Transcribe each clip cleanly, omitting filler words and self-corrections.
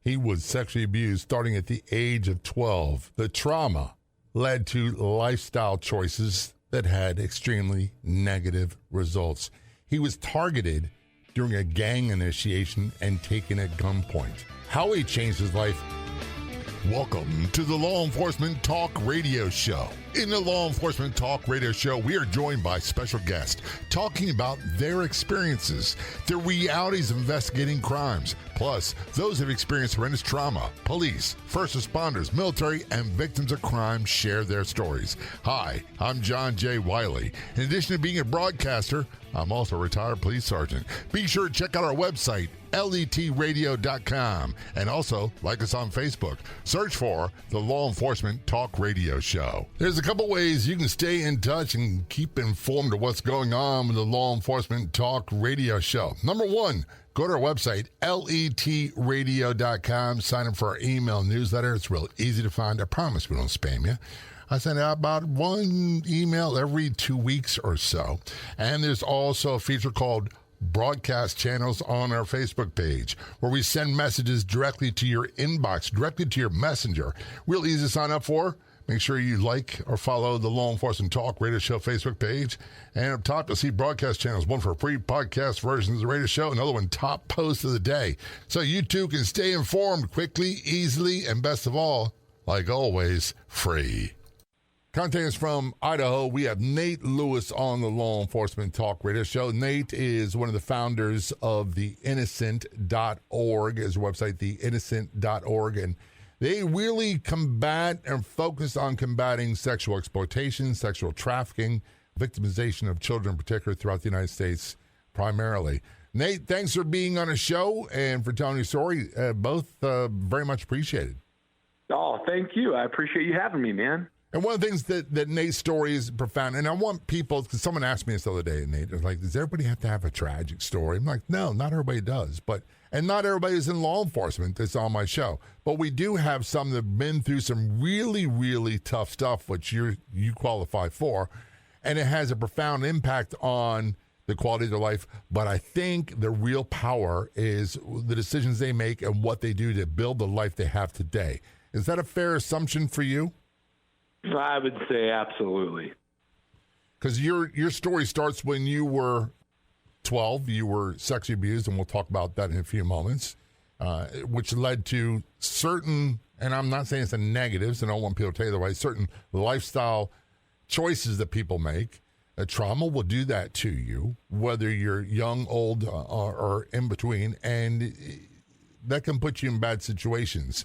He was sexually abused starting at the age of 12. The trauma led to lifestyle choices that had extremely negative results. He was targeted during a gang initiation and taken at gunpoint. How he changed his life. Welcome to the Law Enforcement Talk Radio Show. In the Law Enforcement Talk Radio Show, we are joined by special guests talking about their experiences, their realities of investigating crimes, plus those who have experienced horrendous trauma. Police, first responders, military, and victims of crime share their stories. Hi, I'm John J. Wiley. In addition to being a broadcaster, I'm also a retired police sergeant. Be sure to check out our website, letradio.com, and also like us on Facebook. Search for the Law Enforcement Talk Radio Show. There's a couple ways you can stay in touch and keep informed of what's going on with the Law Enforcement Talk Radio Show. Number one, go to our website, letradio.com. Sign up for our email newsletter. It's real easy to find. I promise we don't spam you. I send out about one email every 2 weeks or so. And there's also a feature called Broadcast Channels on our Facebook page, where we send messages directly to your inbox, directly to your messenger. Real easy to sign up for. Make sure you like or follow the Law Enforcement Talk Radio Show Facebook page. And up top, you'll see broadcast channels, one for free podcast versions of the radio show, another one top post of the day. So you too can stay informed quickly, easily, and best of all, like always, free. Contacting us from Idaho, we have Nate Lewis on the Law Enforcement Talk Radio Show. Nate is one of the founders of theinnocent.org, is a website, theinnocent.org, and they really combat and focus on combating sexual exploitation, sexual trafficking, victimization of children in particular throughout the United States primarily. Nate, thanks for being on a show and for telling your story. Both very much appreciated. Oh, thank you. I appreciate you having me, man. And one of the things that Nate's story is profound, and I want people, because someone asked me this the other day, Nate, was like, does everybody have to have a tragic story? I'm like, no, not everybody does. And not everybody is in law enforcement that's on my show. But we do have some that have been through some really, really tough stuff, which you qualify for, and it has a profound impact on the quality of their life. But I think the real power is the decisions they make and what they do to build the life they have today. Is that a fair assumption for you? I would say absolutely. Because your story starts when you were 12. You were sexually abused, and we'll talk about that in a few moments, which led to certain, and I'm not saying it's a negatives, and I don't want people to tell you the way, certain lifestyle choices that people make. Trauma will do that to you, whether you're young, old, or in between, and that can put you in bad situations.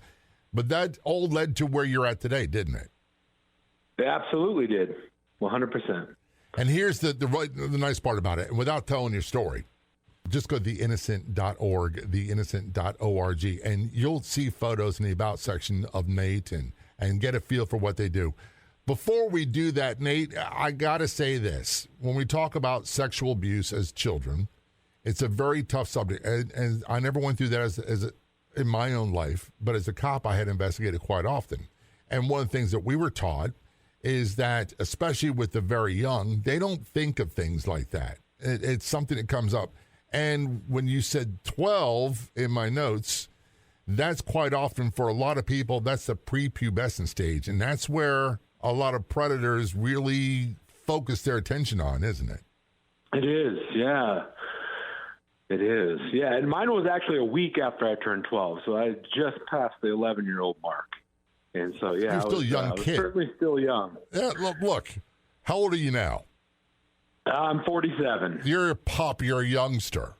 But that all led to where you're at today, didn't it? They absolutely did, 100%. And here's the nice part about it. Without telling your story, just go to theinnocent.org, theinnocent.org, and you'll see photos in the About section of Nate and get a feel for what they do. Before we do that, Nate, I got to say this. When we talk about sexual abuse as children, it's a very tough subject. And I never went through that in my own life, but as a cop, I had investigated quite often. And one of the things that we were taught is that, especially with the very young, they don't think of things like that. It's something that comes up. And when you said 12 in my notes, that's quite often for a lot of people, that's the prepubescent stage. And that's where a lot of predators really focus their attention on, isn't it? It is, yeah. It is, yeah. And mine was actually a week after I turned 12, so I just passed the 11-year-old mark. And so, yeah, you're still a young kid. Certainly still young. Yeah, look, how old are you now? I'm 47. You're a pup. You're a youngster.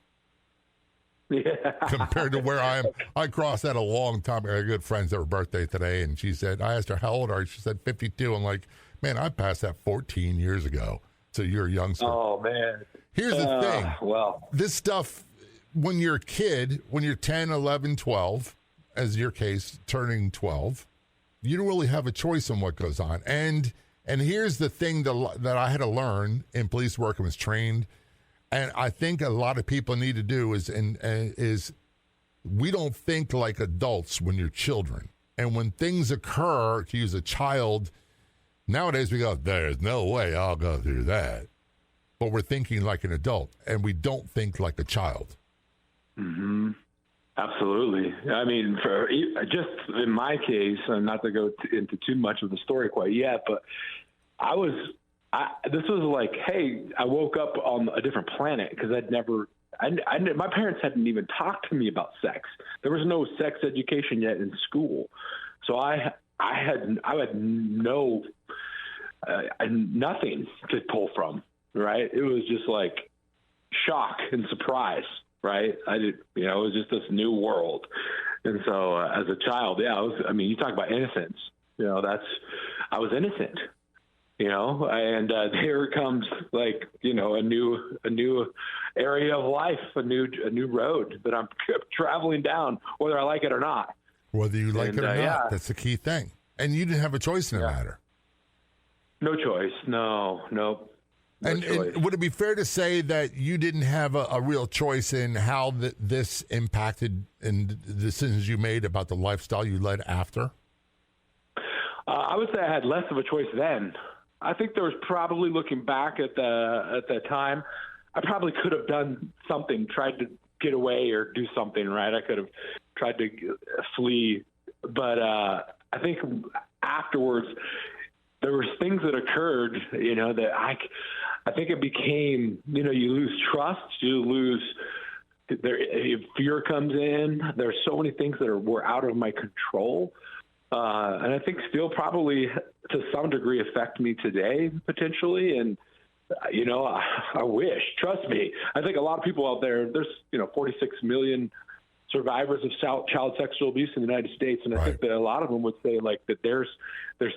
Yeah. Compared to where I am. I crossed that a long time ago. I had good friends that were birthday today, and she said, I asked her, how old are you? She said, 52. I'm like, man, I passed that 14 years ago. So you're a youngster. Oh, man. Here's the thing. Well, this stuff, when you're a kid, when you're 10, 11, 12, as your case, turning 12, you don't really have a choice on what goes on. And here's the thing that I had to learn in police work and was trained, and I think a lot of people need to do is we don't think like adults when you're children. And when things occur, to use a child, nowadays we go, there's no way I'll go through that. But we're thinking like an adult, and we don't think like a child. Mm-hmm. Absolutely. I mean, for just in my case, and not to go into too much of the story quite yet, but this was like, hey, I woke up on a different planet because my parents hadn't even talked to me about sex. There was no sex education yet in school. So I had nothing to pull from, right? It was just like shock and surprise. Right. It was just this new world. And so as a child, you talk about innocence, I was innocent, and here comes like, a new area of life, a new road that I'm traveling down, whether I like it or not. Whether you like it or not, that's the key thing. And you didn't have a choice in the matter. No choice. No. And would it be fair to say that you didn't have a real choice in how this impacted in the decisions you made about the lifestyle you led after? I would say I had less of a choice then. I think there was probably, looking back at that time, I probably could have done something, tried to get away or do something, right? I could have tried to flee. But I think afterwards, there was things that occurred, that I think it became, you lose trust, fear comes in. There's so many things that were out of my control. And I think still probably to some degree affect me today, potentially. And, I wish, trust me, I think a lot of people out there's 46 million survivors of child sexual abuse in the United States. And I think that a lot of them would say like that there's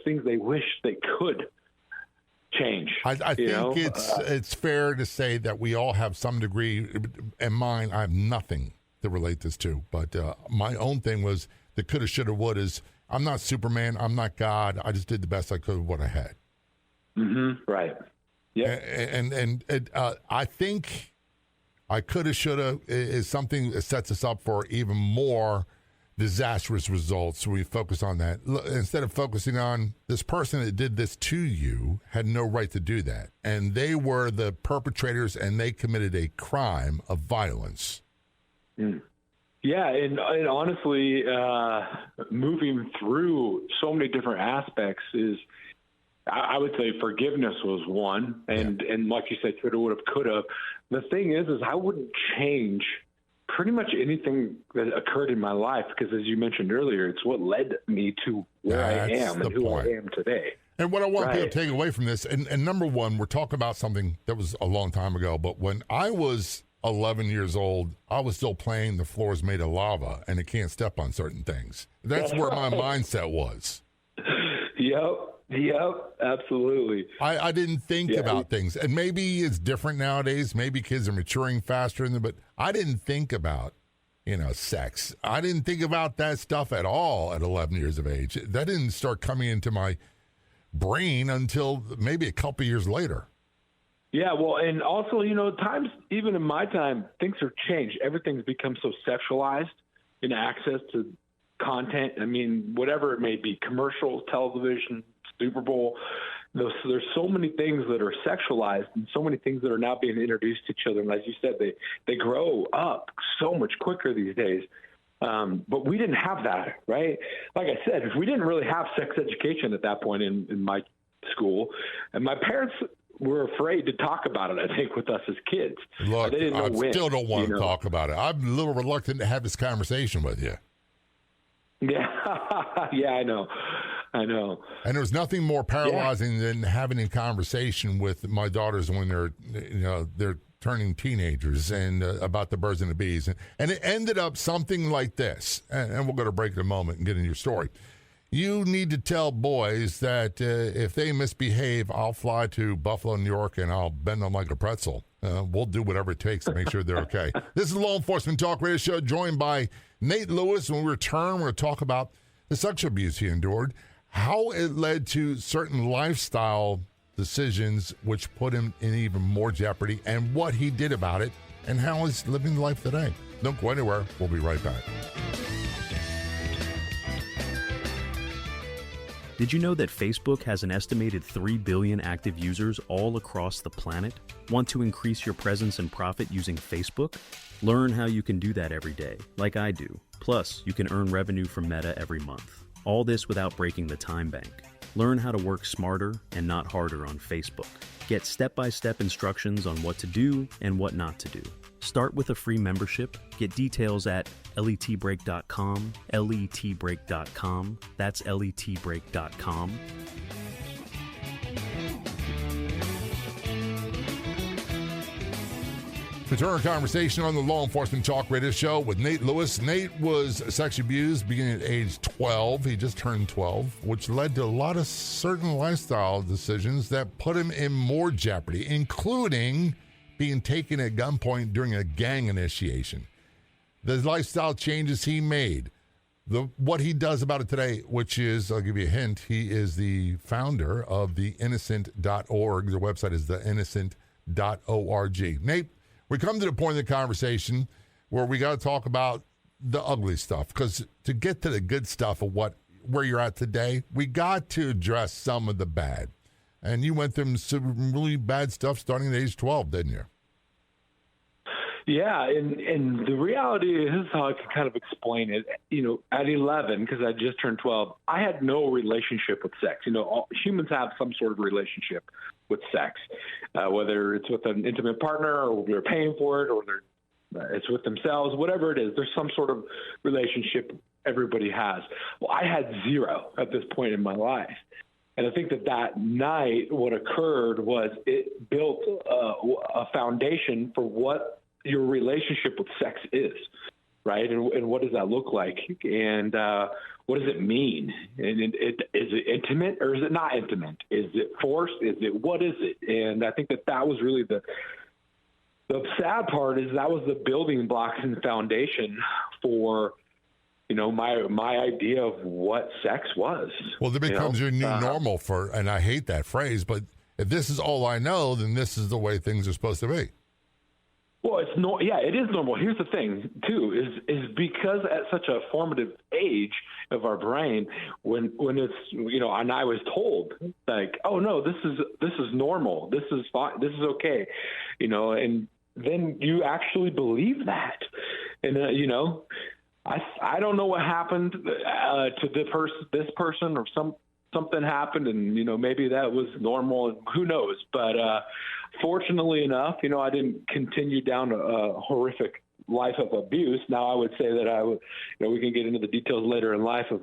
things they wish they could change. I think it's fair to say that we all have some degree, and mine, I have nothing to relate this to, but my own thing was the coulda, shoulda, woulda is I'm not Superman, I'm not God, I just did the best I could with what I had. Mm-hmm. Right. Yeah. And I think I coulda, shoulda is something that sets us up for even more disastrous results. We focus on that instead of focusing on this person that did this to you had no right to do that, and they were the perpetrators, and they committed a crime of violence. Yeah, and honestly, moving through so many different aspects is, I would say, forgiveness was one, and like you said, coulda, woulda, coulda. The thing is I wouldn't change pretty much anything that occurred in my life, because as you mentioned earlier, it's what led me to where I am and who I am today. And what I want people to take away from this, and number one, we're talking about something that was a long time ago, but when I was 11 years old, I was still playing the floor is made of lava and it can't step on certain things. That's where my mindset was. Yep, absolutely. I didn't think about things, and maybe it's different nowadays. Maybe kids are maturing faster, but I didn't think about, sex. I didn't think about that stuff at all at 11 years of age. That didn't start coming into my brain until maybe a couple years later. Yeah, well, and also, times, even in my time, things have changed. Everything's become so sexualized in access to content. I mean, whatever it may be, commercials, television, Super Bowl. There's so many things that are sexualized, and so many things that are now being introduced to children. As you said, they grow up so much quicker these days. But we didn't have that, right? Like I said, we didn't really have sex education at that point in my school, and my parents were afraid to talk about it, I think, with us as kids. Look, they didn't know I still don't want to talk about it. I'm a little reluctant to have this conversation with you. Yeah, I know. And there's nothing more paralyzing than having a conversation with my daughters when they're turning teenagers and about the birds and the bees. And it ended up something like this. And we'll go to break in a moment and get into your story. You need to tell boys that if they misbehave, I'll fly to Buffalo, New York, and I'll bend them like a pretzel. We'll do whatever it takes to make sure they're okay. This is Law Enforcement Talk Radio Show, joined by Nate Lewis. When we return, we're going to talk about the sexual abuse he endured, how it led to certain lifestyle decisions which put him in even more jeopardy, and what he did about it, and how he's living life today. Don't go anywhere. We'll be right back. Did you know that Facebook has an estimated 3 billion active users all across the planet? Want to increase your presence and profit using Facebook? Learn how you can do that every day, like I do. Plus, you can earn revenue from Meta every month. All this without breaking the time bank. Learn how to work smarter and not harder on Facebook. Get step-by-step instructions on what to do and what not to do. Start with a free membership. Get details at letbreak.com, letbreak.com. That's letbreak.com. Return our conversation on the Law Enforcement Talk Radio Show with Nate Lewis. Nate was sexually abused beginning at age 12. He just turned 12, which led to a lot of certain lifestyle decisions that put him in more jeopardy, including being taken at gunpoint during a gang initiation. The lifestyle changes he made, what he does about it today, which is, I'll give you a hint, he is the founder of the innocent.org. Their website is theinnocent.org. Nate, we come to the point of the conversation where we got to talk about the ugly stuff, because to get to the good stuff of where you're at today, we got to address some of the bad. And you went through some really bad stuff starting at age 12, didn't you? Yeah, and the reality is how I can kind of explain it. At 11, because I just turned 12, I had no relationship with sex. All humans have some sort of relationship with sex, whether it's with an intimate partner or they're paying for it or it's with themselves, whatever it is. There's some sort of relationship everybody has. Well, I had zero at this point in my life. And I think that night, what occurred was it built a foundation for what your relationship with sex is, right? And what does that look like? And what does it mean? And is it intimate or is it not intimate? Is it forced? What is it? And I think that was really the sad part, is that was the building blocks and foundation for, my idea of what sex was. Well, it becomes your new normal and I hate that phrase, but if this is all I know, then this is the way things are supposed to be. Well, it is normal. Here's the thing, too, is because at such a formative age of our brain, when it's, and I was told, like, oh, no, this is normal. This is fine. This is okay. And then you actually believe that. And, I don't know what happened to this person, or something happened, and maybe that was normal, and who knows. But fortunately enough, I didn't continue down a horrific life of abuse. Now I would say that I would, we can get into the details later in life of,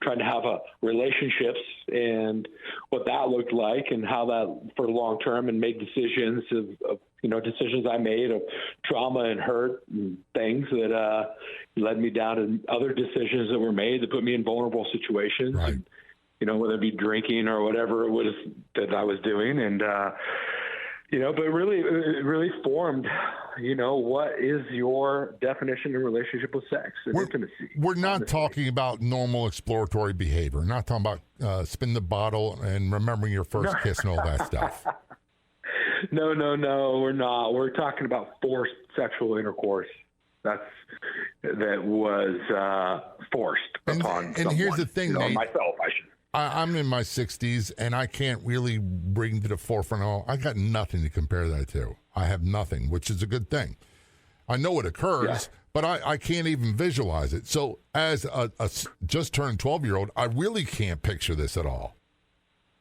trying to have relationships and what that looked like, and how that for long term, and made decisions of decisions I made of trauma and hurt and things that led me down to other decisions that were made that put me in vulnerable situations. Right. And, whether it be drinking or whatever it was that I was doing. And, but it really formed, what is your definition of relationship with sex and intimacy? We're not talking about normal exploratory behavior. We're not talking about spin the bottle and remembering your first kiss and all that stuff. No, we're not. We're talking about forced sexual intercourse. That was forced upon someone. And here's the thing, Nate. Myself, I should. I'm in my 60s, and I can't really bring to the forefront. I got nothing to compare that to. I have nothing, which is a good thing. I know it occurs, but I can't even visualize it. So as a just turned 12-year-old, I really can't picture this at all.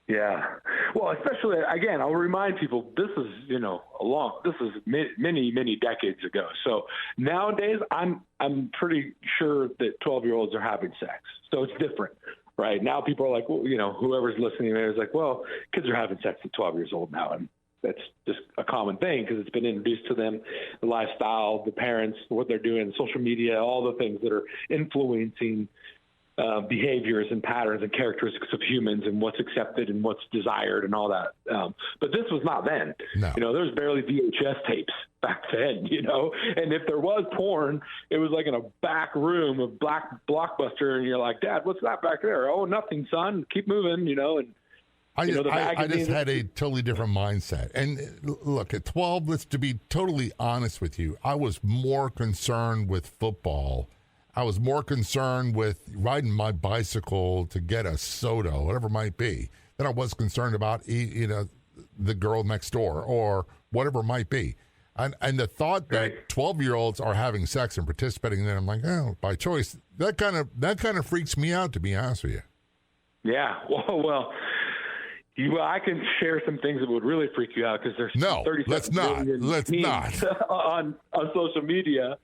Yeah. Well, especially, again, I'll remind people, this is, this is many, many decades ago. So nowadays, I'm pretty sure that 12-year-olds are having sex. So it's different. Right now, people are like, well, whoever's listening there is like, well, kids are having sex at 12 years old now, and that's just a common thing because it's been introduced to them, the lifestyle, the parents, what they're doing, social media, all the things that are influencing behaviors and patterns and characteristics of humans and what's accepted and what's desired and all that. But this was not then. No. There was barely VHS tapes back then, and if there was porn, it was like in a back room of Blockbuster, and you're like, Dad, what's that back there? Oh, nothing, son. Keep moving, and I just had a totally different mindset. And look, at 12, to be totally honest with you, I was more concerned with football. I was more concerned with riding my bicycle to get a soda, whatever it might be, than I was concerned about, the girl next door or whatever it might be. And the thought that 12-year-olds are having sex and participating in it, I'm like, oh, by choice. That kind of freaks me out, to be honest with you. Yeah. Well, I can share some things that would really freak you out because there's 37 let's not. Let's not on social media,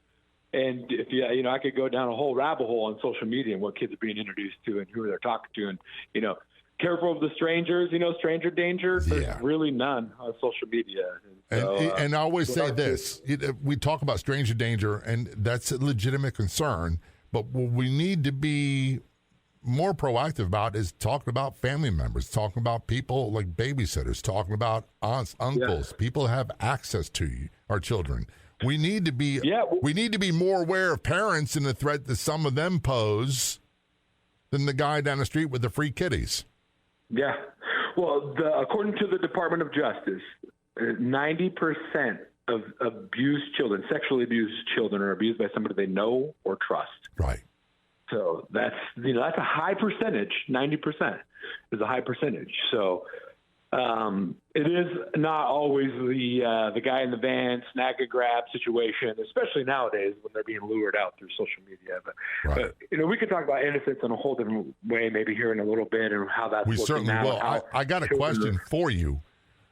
and if I could go down a whole rabbit hole on social media and what kids are being introduced to and who they're talking to, and careful of the strangers. Stranger danger. There's really none on social media. And I always say this: we talk about stranger danger, and that's a legitimate concern. But what we need to be more proactive about is talking about family members, talking about people like babysitters, talking about aunts, uncles, people who have access to our children. We need to be more aware of parents and the threat that some of them pose than the guy down the street with the free kitties. Yeah. Well, according to the Department of Justice, 90% of sexually abused children are abused by somebody they know or trust. Right. So that's a high percentage. 90% is a high percentage. So it is not always the guy in the van snag and grab situation, especially nowadays when they're being lured out through social media. But we could talk about innocence in a whole different way, maybe here in a little bit, and how that's we certainly now, will. I got a question for you.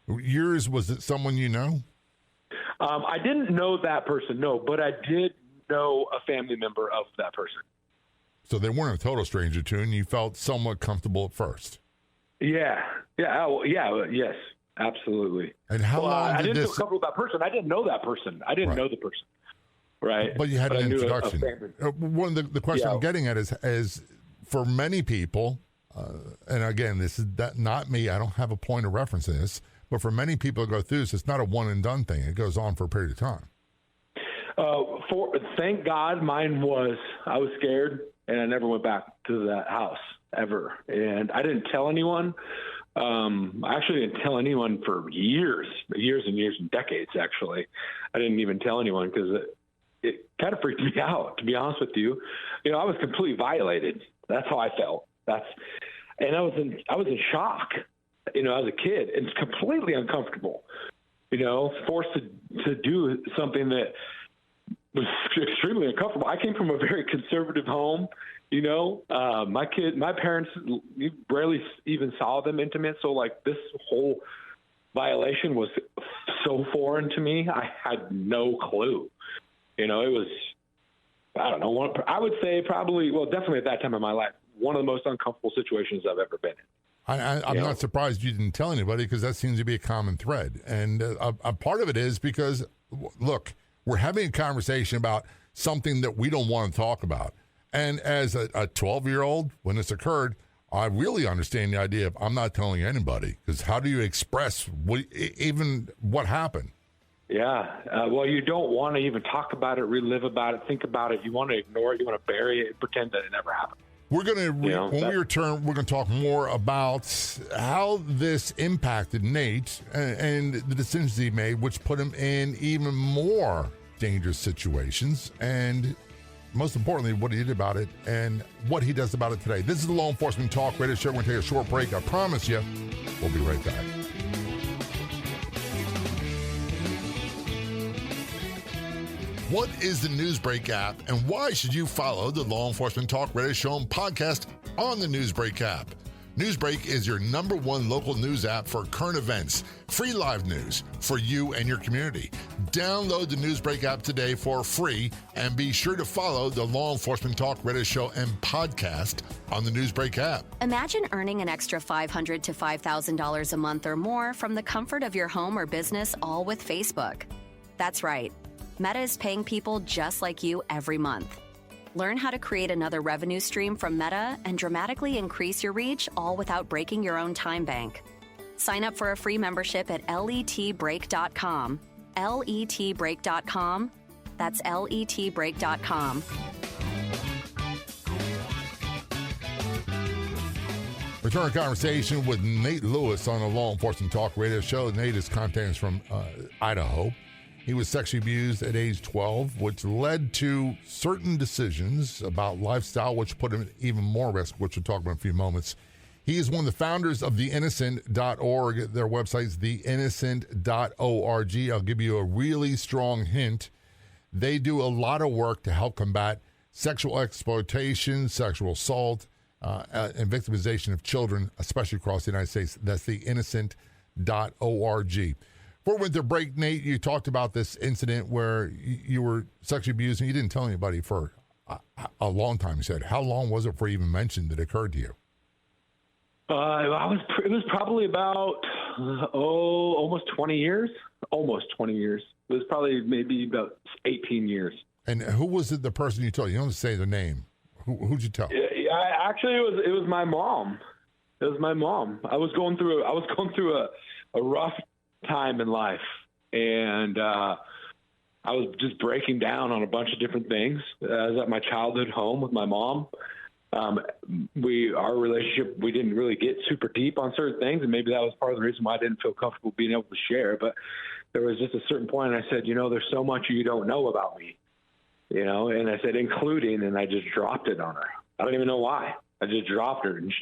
Yours, was it someone you know? I didn't know that person, no, but I did know a family member of that person. So they weren't a total stranger to you, and you felt somewhat comfortable at first. Yeah. Yes, absolutely. And how long I did didn't feel comfortable with that person. I didn't know that person. I didn't know the person. Right. But you had an introduction. One of the question I'm getting at is for many people, and again, this is not me. I don't have a point of reference in this, but for many people who go through this, it's not a one and done thing. It goes on for a period of time. Thank God mine was, I was scared and I never went back to that house ever. And I didn't tell anyone. I actually didn't tell anyone for years and years and decades, actually. I didn't even tell anyone because it kind of freaked me out, to be honest with you. I was completely violated. That's how I felt. And I was in shock, as a kid, and completely uncomfortable, forced to do something that was extremely uncomfortable. I came from a very conservative home. My parents, you rarely even saw them intimate. So this whole violation was so foreign to me. I had no clue. It was, I don't know. I would say definitely at that time in my life, one of the most uncomfortable situations I've ever been in. I'm not surprised you didn't tell anybody because that seems to be a common thread. And a part of it is because, look, we're having a conversation about something that we don't want to talk about. And as a 12-year-old, when this occurred, I really understand the idea of I'm not telling anybody because how do you express what happened? Yeah. Well, you don't want to even talk about it, relive about it, think about it. You want to ignore it. You want to bury it, pretend that it never happened. We're going to, when we return, we're going to talk more about how this impacted Nate and the decisions he made, which put him in even more dangerous situations, and most importantly, what he did about it and what he does about it today. This is the Law Enforcement Talk Radio Show. We're going to take a short break. I promise you, we'll be right back. What is the Newsbreak app, and why should you follow the Law Enforcement Talk Radio Show and podcast on the Newsbreak app? Newsbreak is your #1 local news app for current events, free live news for you and your community. Download the Newsbreak app today for free, and be sure to follow the Law Enforcement Talk Radio Show and podcast on the Newsbreak app. Imagine earning an extra $500 to $5,000 a month or more from the comfort of your home or business, all with Facebook. That's right. Meta is paying people just like you every month. Learn how to create another revenue stream from Meta and dramatically increase your reach, all without breaking your own time bank. Sign up for a free membership at letbreak.com. letbreak.com. That's letbreak.com. Return our conversation with Nate Lewis on the Law Enforcement Talk Radio Show. Nate is contacting us from Idaho. He was sexually abused at age 12, which led to certain decisions about lifestyle, which put him at even more risk, which we'll talk about in a few moments. He is one of the founders of theinnocent.org. Their website's theinnocent.org. I'll give you a really strong hint. They do a lot of work to help combat sexual exploitation, sexual assault, and victimization of children, especially across the United States. That's theinnocent.org. Before we went to break, Nate, you talked about this incident where you were sexually abused and you didn't tell anybody for a long time. You said, how long was it before you even mentioned that it occurred to you? It was probably about, almost 20 years. Almost 20 years. It was probably maybe about 18 years. And who was the person you told? You don't say their name. Who'd you tell? Actually, it was my mom. It was my mom. I was going through a rough time in life, and I was just breaking down on a bunch of different things. I was at my childhood home with my mom. Our relationship, we didn't really get super deep on certain things, and maybe that was part of the reason why I didn't feel comfortable being able to share. But there was just a certain point, and I said, there's so much you don't know about me, and I said, including, and I just dropped it on her. I don't even know why. I just dropped her, and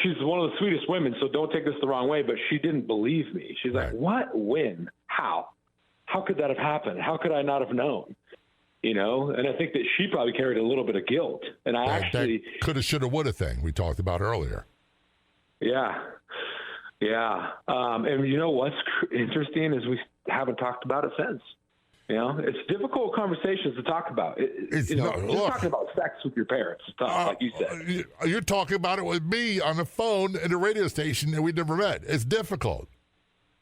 she's one of the sweetest women, so don't take this the wrong way, but she didn't believe me. She's like, what? When? How? How could that have happened? How could I not have known? And I think that she probably carried a little bit of guilt. And that coulda, shoulda, woulda thing we talked about earlier. Yeah. And what's interesting is we haven't talked about it since. It's difficult conversations to talk about. Talking about sex with your parents is tough, like you said. You're talking about it with me on the phone at a radio station that we never met. It's difficult.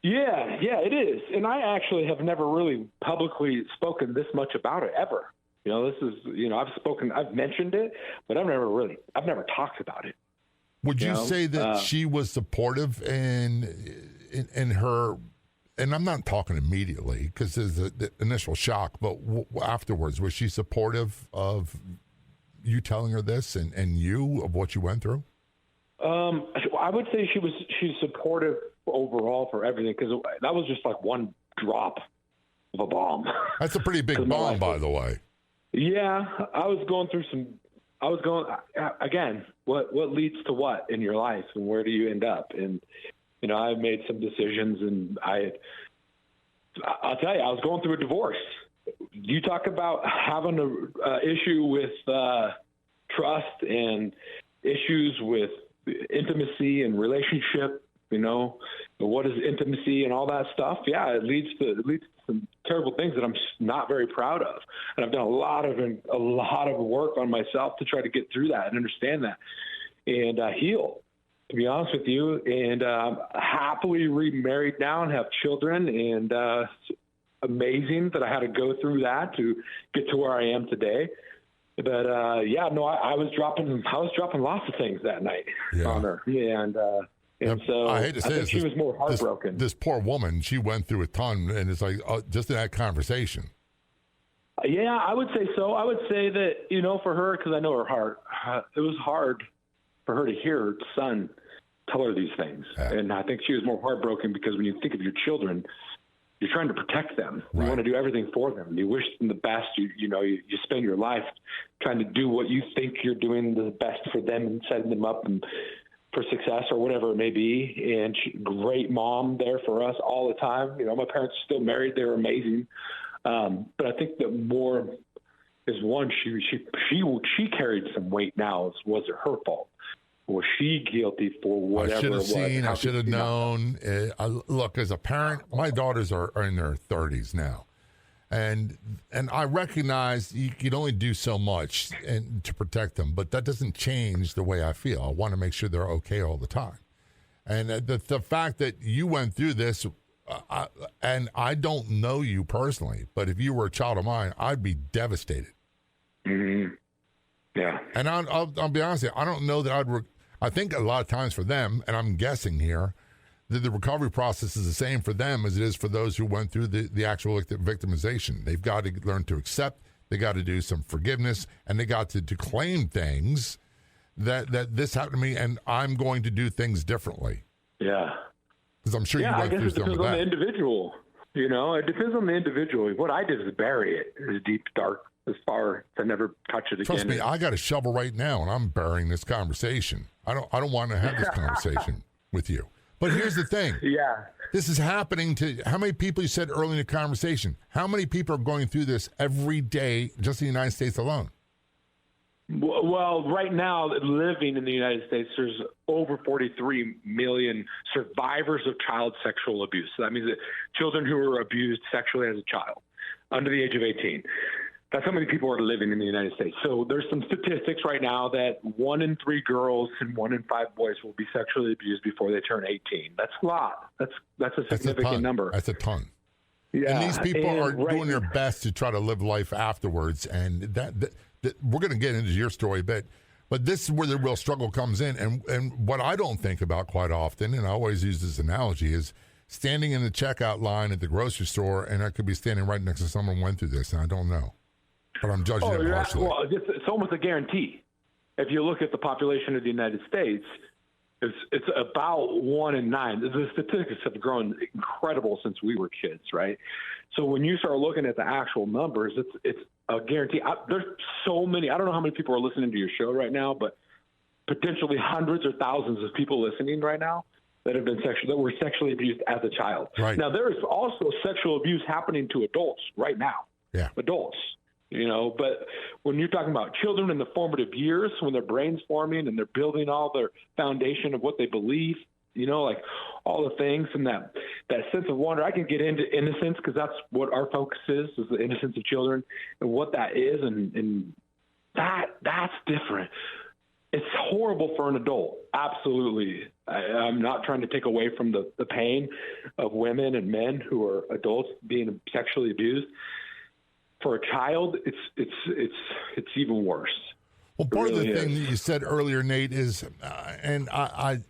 Yeah, it is. And I actually have never really publicly spoken this much about it ever. This is, I've mentioned it, but I've never talked about it. Would you say that she was supportive in her, and I'm not talking immediately because there's the initial shock, but afterwards, was she supportive of you telling her this and you of what you went through? I would say she's supportive overall for everything, because that was just like one drop of a bomb. That's a pretty big bomb, by the way. Yeah, I was going again, what leads to what in your life, and where do you end up? And I made some decisions, and I'll tell you, I was going through a divorce. You talk about having a issue with trust and issues with intimacy and relationship. What is intimacy and all that stuff? Yeah, it leads to some terrible things that I'm not very proud of, and I've done a lot of work on myself to try to get through that and understand that and heal. To be honest with you, and happily remarried now and have children, and it's amazing that I had to go through that to get to where I am today. But I was dropping lots of things that night on her, and so I hate to say this, she was more heartbroken. This poor woman, she went through a ton, and it's like just in that conversation. Yeah, I would say so. I would say that, for her, because I know her heart, it was hard for her to hear her son tell her these things. Yeah. And I think she was more heartbroken because when you think of your children, you're trying to protect them. Right. You want to do everything for them. You wish them the best. You spend your life trying to do what you think you're doing the best for them and setting them up and for success or whatever it may be. And great mom there for us all the time. My parents are still married. They're amazing. But I think that more is one, she carried some weight now. Was it her fault? Was she guilty for whatever I should have it was? seen, I should have known. Look, as a parent, my daughters are in their 30s now. And I recognize you can only do so much to protect them, but that doesn't change the way I feel. I want to make sure they're okay all the time. And the fact that you went through this, and I don't know you personally, but if you were a child of mine, I'd be devastated. Mm-hmm. Yeah. And I'll be honest with you, I don't know that I think a lot of times for them, and I'm guessing here, that the recovery process is the same for them as it is for those who went through the actual victimization. They've got to learn to accept, they got to do some forgiveness, and they got to claim things that this happened to me, and I'm going to do things differently. Yeah. Because I'm sure you went through some of that. It depends on the individual. It depends on the individual. What I did is bury it. It was deep, dark as far to never touch it again. Trust me, I got a shovel right now, and I'm burying this conversation. I don't want to have this conversation with you. But here's the thing. Yeah. This is happening to how many people? You said early in the conversation. How many people are going through this every day just in the United States alone? Well, right now, living in the United States, there's over 43 million survivors of child sexual abuse. So that means that children who were abused sexually as a child under the age of 18. That's how many people are living in the United States. So there's some statistics right now that 1 in 3 girls and 1 in 5 boys will be sexually abused before they turn 18. That's a lot. That's a significant number. That's a ton. Yeah. And these people are right doing their best to try to live life afterwards. And that we're going to get into your story a bit, but this is where the real struggle comes in. And what I don't think about quite often, and I always use this analogy, is standing in the checkout line at the grocery store, and I could be standing right next to someone who went through this, and I don't know. But I'm judging it partially. Well, it's almost a guarantee. If you look at the population of the United States, it's about 1 in 9. The statistics have grown incredible since we were kids, right? So when you start looking at the actual numbers, it's a guarantee. There's so many. I don't know how many people are listening to your show right now, but potentially hundreds or thousands of people listening right now that were sexually abused as a child. Right. Now there is also sexual abuse happening to adults right now. Yeah. Adults. But when you're talking about children in the formative years, when their brain's forming and they're building all their foundation of what they believe, like all the things and that sense of wonder, I can get into innocence because that's what our focus is the innocence of children and what that is. And that's different. It's horrible for an adult. Absolutely. I'm not trying to take away from the pain of women and men who are adults being sexually abused. For a child, it's even worse. Well, part of the thing that you said earlier, Nate, is, and I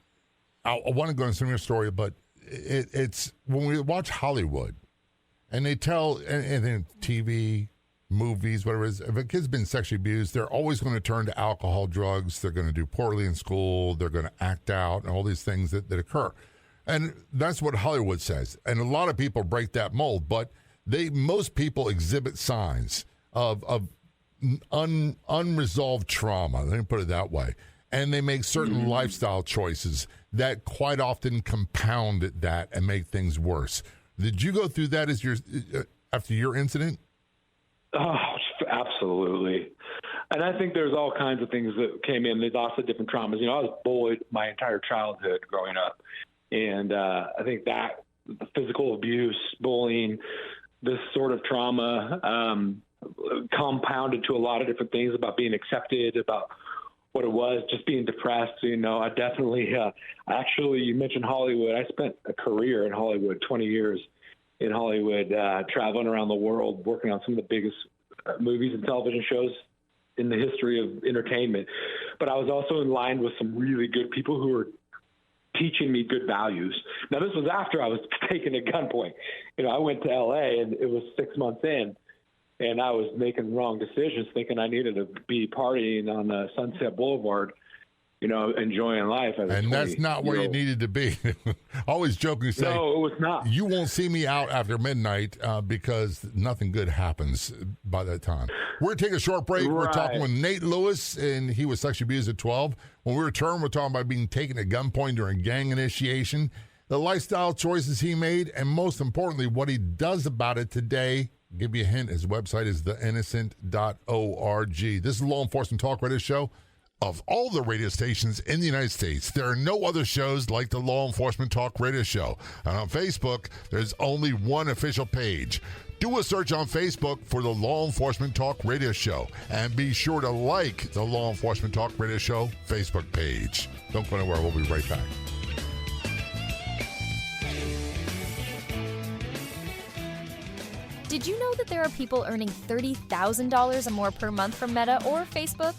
want to go into some of your story, but it's when we watch Hollywood, and they tell, and in TV, movies, whatever it is, if a kid's been sexually abused, they're always going to turn to alcohol, drugs. They're going to do poorly in school. They're going to act out, and all these things that occur. And that's what Hollywood says. And a lot of people break that mold, but most people exhibit signs of unresolved trauma. Let me put it that way. And they make certain lifestyle choices that quite often compound that and make things worse. Did you go through that after your incident? Oh, absolutely. And I think there's all kinds of things that came in. There's also different traumas. I was bullied my entire childhood growing up. And I think that the physical abuse, bullying, this sort of trauma compounded to a lot of different things about being accepted, about what it was, just being depressed. I definitely, actually, you mentioned Hollywood. I spent a career in Hollywood, 20 years in Hollywood, traveling around the world, working on some of the biggest movies and television shows in the history of entertainment. But I was also in line with some really good people who were teaching me good values. Now, this was after I was taken at gunpoint. I went to L.A., and it was 6 months in, and I was making wrong decisions, thinking I needed to be partying on Sunset Boulevard, enjoying life. And that's not where you needed to be. Always jokingly say, no, it was not. You won't see me out after midnight because nothing good happens by that time. We're going to take a short break. Right. We're talking with Nate Lewis, and he was sexually abused at 12. When we return, we're talking about being taken at gunpoint during gang initiation, the lifestyle choices he made, and most importantly, what he does about it today. I'll give you a hint. His website is theinnocent.org. This is the Law Enforcement Talk Radio Show. Of all the radio stations in the United States, there are no other shows like the Law Enforcement Talk Radio Show. And on Facebook, there's only one official page. Do a search on Facebook for the Law Enforcement Talk Radio Show. And be sure to like the Law Enforcement Talk Radio Show Facebook page. Don't go anywhere. We'll be right back. Did you know that there are people earning $30,000 or more per month from Meta or Facebook?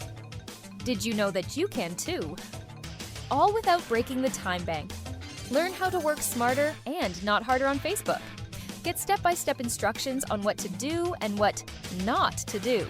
Did you know that you can too? All without breaking the time bank. Learn how to work smarter and not harder on Facebook. Get step-by-step instructions on what to do and what not to do.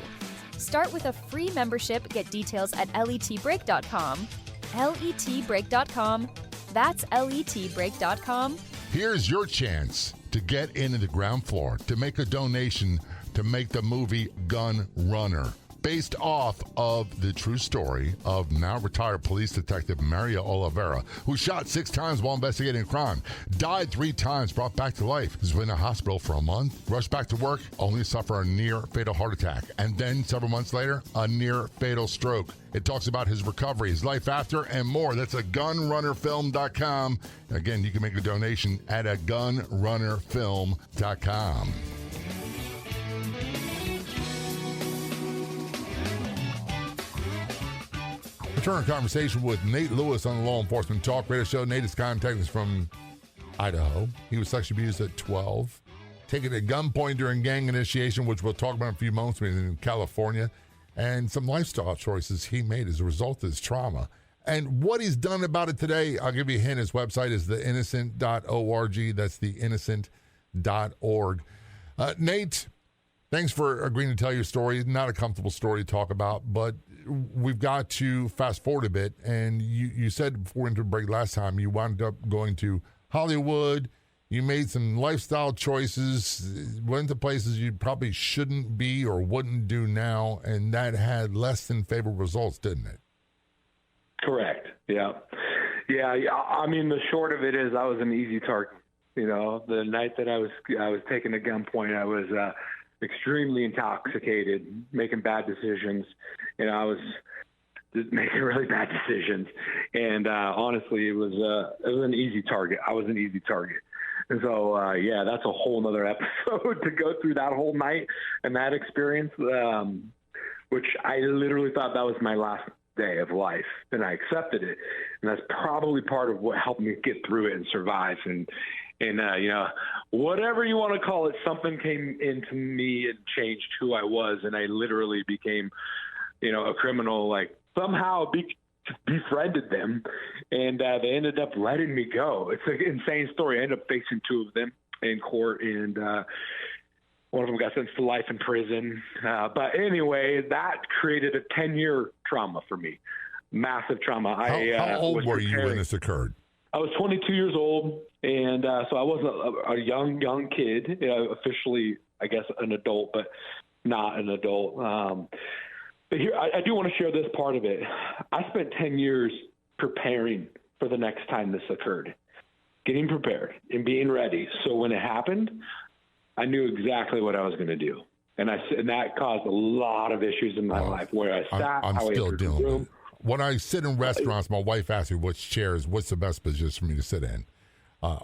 Start with a free membership. Get details at letbreak.com. letbreak.com. That's letbreak.com. Here's your chance to get into the ground floor, to make a donation to make the movie Gun Runner, based off of the true story of now retired police detective Maria Oliveira, who shot 6 times while investigating a crime, died 3 times, brought back to life, has been in a hospital for a month, rushed back to work, only to suffer a near-fatal heart attack, and then several months later, a near-fatal stroke. It talks about his recovery, his life after, and more. That's at gunrunnerfilm.com. Again, you can make a donation at gunrunnerfilm.com. Return to conversation with Nate Lewis on the Law Enforcement Talk Radio Show. Nate is contacting us from Idaho. He was sexually abused at 12, taken at gunpoint during gang initiation, which we'll talk about in a few moments, in California, and some lifestyle choices he made as a result of his trauma. And what he's done about it today, I'll give you a hint. His website is theinnocent.org. That's theinnocent.org. Nate, thanks for agreeing to tell your story. Not a comfortable story to talk about, but we've got to fast forward a bit. And you said before we went to break last time, you wound up going to Hollywood. You made some lifestyle choices, went to places you probably shouldn't be or wouldn't do now, and that had less than favorable results, didn't it? Correct. Yeah. I mean, the short of it is I was an easy target. You know, the night that I was taken at gunpoint, I was extremely intoxicated, making bad decisions. You know, I was just making really bad decisions. And honestly, it was an easy target. I was an easy target. And so, that's a whole nother episode to go through that whole night and that experience, which I literally thought that was my last day of life, and I accepted it. And that's probably part of what helped me get through it and survive. And whatever you want to call it, something came into me and changed who I was. And I literally became, a criminal, like somehow befriended them, and they ended up letting me go. It's an insane story. I ended up facing 2 of them in court, and one of them got sentenced to life in prison. But anyway, that created a 10-year trauma for me, massive trauma. How old were you when this occurred? I was 22 years old, and so I was a young kid, officially, I guess, an adult, but not an adult. But here, I do want to share this part of it. I spent 10 years preparing for the next time this occurred, getting prepared and being ready. So when it happened, I knew exactly what I was going to do. And that caused a lot of issues in my life, where I sat, I'm how still I entered the dealing room. with it. When I sit in restaurants, my wife asks me what's the best position for me to sit in.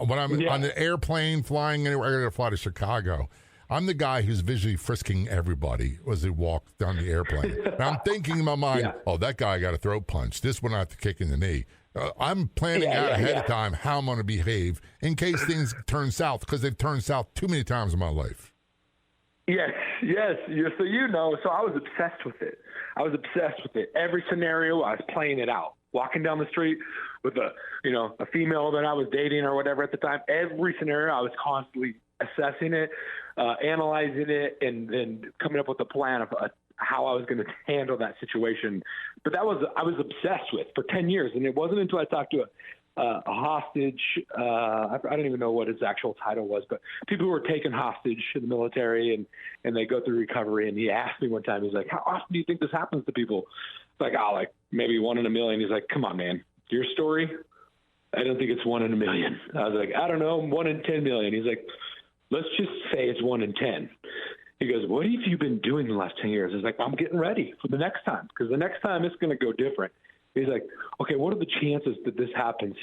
When I'm on an airplane flying anywhere, I got to fly to Chicago. I'm the guy who's visually frisking everybody as they walk down the airplane. And I'm thinking in my mind, that guy got a throat punch. This one I have to kick in the knee. I'm planning out ahead of time how I'm going to behave in case things turn south, because they've turned south too many times in my life. Yes. So so I was obsessed with it. Every scenario, I was playing it out. Walking down the street with a female that I was dating or whatever at the time. Every scenario, I was constantly assessing it, analyzing it, and then coming up with a plan of how I was going to handle that situation. But I was obsessed with for 10 years. And it wasn't until I talked to a hostage, I don't even know what his actual title was, but people who were taken hostage in the military and they go through recovery. And he asked me one time, he's like, how often do you think this happens to people? It's like, maybe 1 in a million. He's like, come on, man, your story? I don't think it's 1 in a million. I was like, I don't know, 1 in 10 million. He's like, let's just say it's 1 in 10. He goes, what have you been doing the last 10 years? I was like, I'm getting ready for the next time, because the next time it's going to go different. He's like, okay, what are the chances that this happens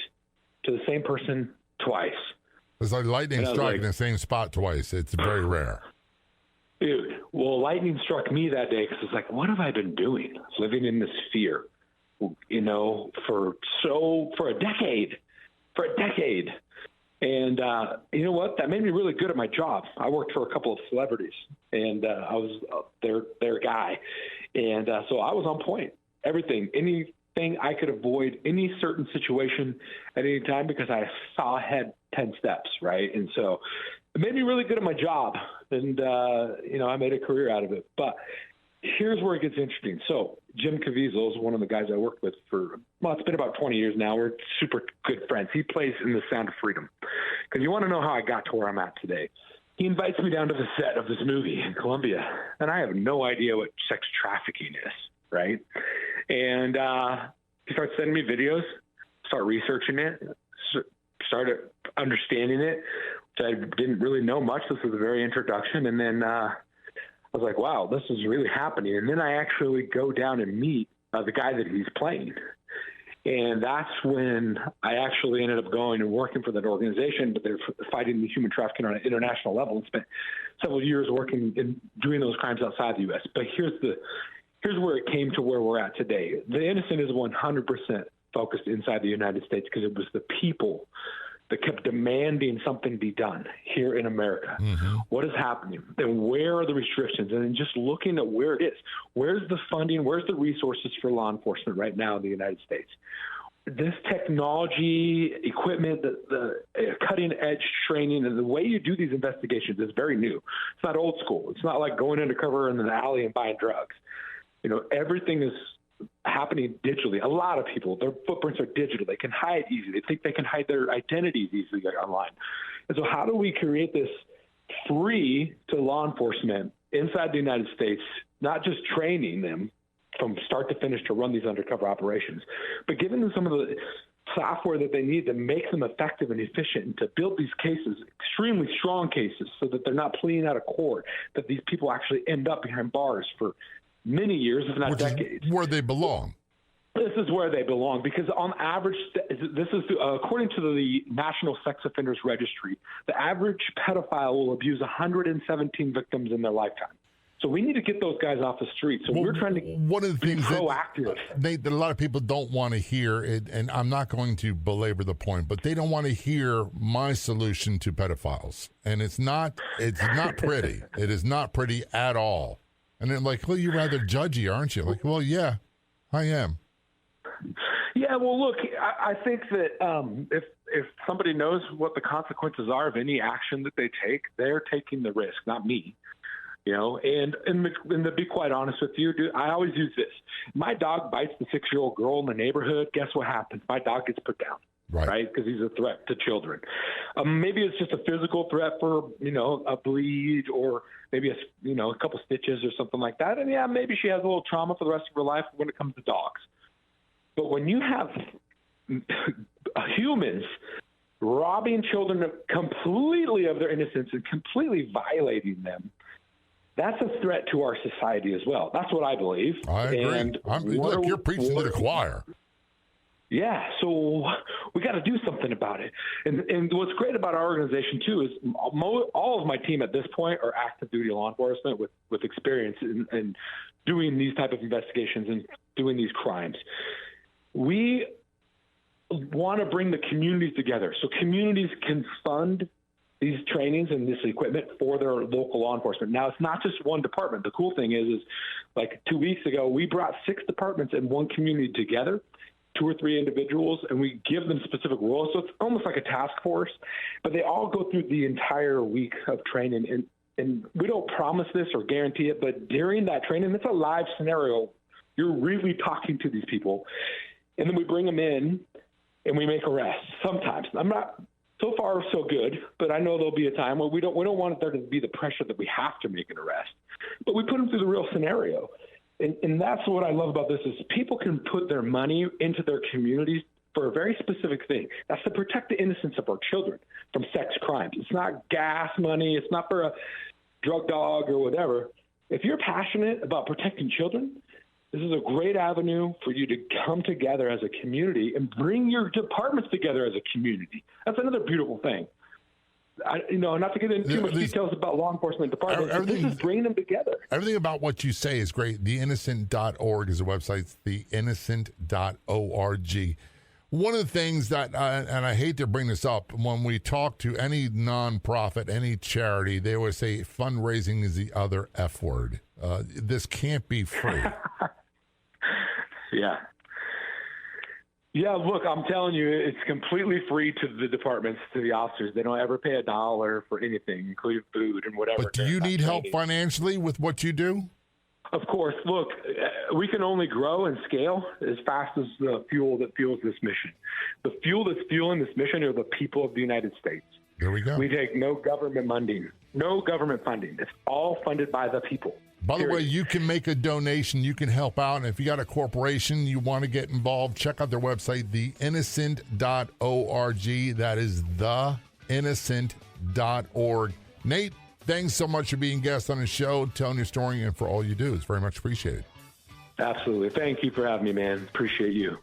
to the same person twice? It's like lightning striking the same spot twice. It's very rare. Dude, well, lightning struck me that day, because it's like, what have I been doing? Living in this fear, for a decade. And you know what? That made me really good at my job. I worked for a couple of celebrities, and I was their guy. And so I was on point. Anything I could avoid any certain situation at any time, because I saw ahead 10 steps, right? And so it made me really good at my job, and I made a career out of it. But here's where it gets interesting. So Jim Caviezel is one of the guys I worked with it's been about 20 years now. We're super good friends. He plays in The Sound of Freedom. Because you want to know how I got to where I'm at today. he invites me down to the set of this movie in Colombia, and I have no idea what sex trafficking is, right? And he starts sending me videos, start researching it, started understanding it, which I didn't really know much. This was a very introduction. And then I was like, wow, this is really happening. And then I actually go down and meet the guy that he's playing. And that's when I actually ended up going and working for that organization, but they're fighting the human trafficking on an international level, and spent several years working and doing those crimes outside the U.S. But here's where it came to where we're at today. The innocent is 100% focused inside the United States because it was the people that kept demanding something be done here in America. Mm-hmm. What is happening? And where are the restrictions? And then just looking at where it is. Where's the funding? Where's the resources for law enforcement right now in the United States? This technology, equipment, the cutting-edge training, and the way you do these investigations is very new. It's not old school. It's not like going undercover in an alley and buying drugs. Everything is happening digitally. A lot of people, their footprints are digital. They can hide easily. They think they can hide their identities easily online. And so how do we create this free to law enforcement inside the United States, not just training them from start to finish to run these undercover operations, but giving them some of the software that they need to make them effective and efficient and to build these cases, extremely strong cases, so that they're not pleading out of court, that these people actually end up behind bars for many years, if not decades. Where they belong. This is where they belong, because on average, this is according to the National Sex Offenders Registry, the average pedophile will abuse 117 victims in their lifetime. So we need to get those guys off the street. So we're trying to be proactive. That a lot of people don't want to hear it, and I'm not going to belabor the point, but they don't want to hear my solution to pedophiles. And it's not pretty. It is not pretty at all. And they're like, well, you're rather judgy, aren't you? Like, well, yeah, I am. Yeah, well, look, I think that if somebody knows what the consequences are of any action that they take, they're taking the risk, not me. And to be quite honest with you, dude, I always use this. My dog bites the 6-year-old girl in the neighborhood. Guess what happens? My dog gets put down. Right, because he's a threat to children. Maybe it's just a physical threat for a bleed, or maybe a couple stitches or something like that. And yeah, maybe she has a little trauma for the rest of her life when it comes to dogs. But when you have humans robbing children completely of their innocence and completely violating them, that's a threat to our society as well. That's what I believe. I agree. And look, you're preaching to the choir. Yeah, so we got to do something about it. And what's great about our organization, too, is all of my team at this point are active duty law enforcement with experience in doing these type of investigations and doing these crimes. We want to bring the communities together so communities can fund these trainings and this equipment for their local law enforcement. Now, it's not just one department. The cool thing is like 2 weeks ago, we brought 6 departments in one community together, 2 or 3 individuals, and we give them specific roles. So it's almost like a task force, but they all go through the entire week of training. And we don't promise this or guarantee it, but during that training, it's a live scenario. You're really talking to these people. And then we bring them in and we make arrests. Sometimes. So far, so good, but I know there'll be a time where we don't want there to be the pressure that we have to make an arrest. But we put them through the real scenario. And that's what I love about this is people can put their money into their communities for a very specific thing. That's to protect the innocence of our children from sex crimes. It's not gas money. It's not for a drug dog or whatever. If you're passionate about protecting children, this is a great avenue for you to come together as a community and bring your departments together as a community. That's another beautiful thing. Not to get into too much details about law enforcement departments, this is bringing them together. Everything about what you say is great. TheInnocent.org is the website. TheInnocent.org. One of the things that, and I hate to bring this up, when we talk to any nonprofit, any charity, they always say fundraising is the other F word. This can't be free. Yeah. Yeah, look, I'm telling you, it's completely free to the departments, to the officers. They don't ever pay $1 for anything, including food and whatever. But do you need help financially with what you do? Of course. Look, we can only grow and scale as fast as the fuel that fuels this mission. The fuel that's fueling this mission are the people of the United States. There we go. We take no government funding. No government funding. It's all funded by the people. By the way, Period. you can make a donation. You can help out. And if you got a corporation, you want to get involved, check out their website, theinnocent.org. That is theinnocent.org. Nate, thanks so much for being guest on the show, telling your story, and for all you do. It's very much appreciated. Absolutely. Thank you for having me, man. Appreciate you.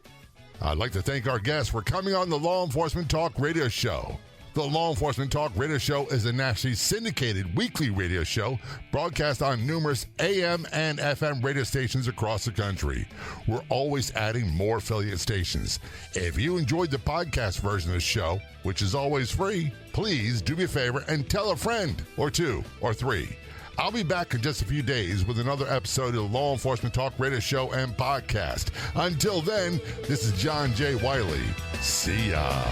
I'd like to thank our guests for coming on the Law Enforcement Talk Radio Show. The Law Enforcement Talk Radio Show is a nationally syndicated weekly radio show broadcast on numerous AM and FM radio stations across the country. We're always adding more affiliate stations. If you enjoyed the podcast version of the show, which is always free, please do me a favor and tell a friend or two or three. I'll be back in just a few days with another episode of the Law Enforcement Talk Radio Show and Podcast. Until then, this is John J. Wiley. See ya.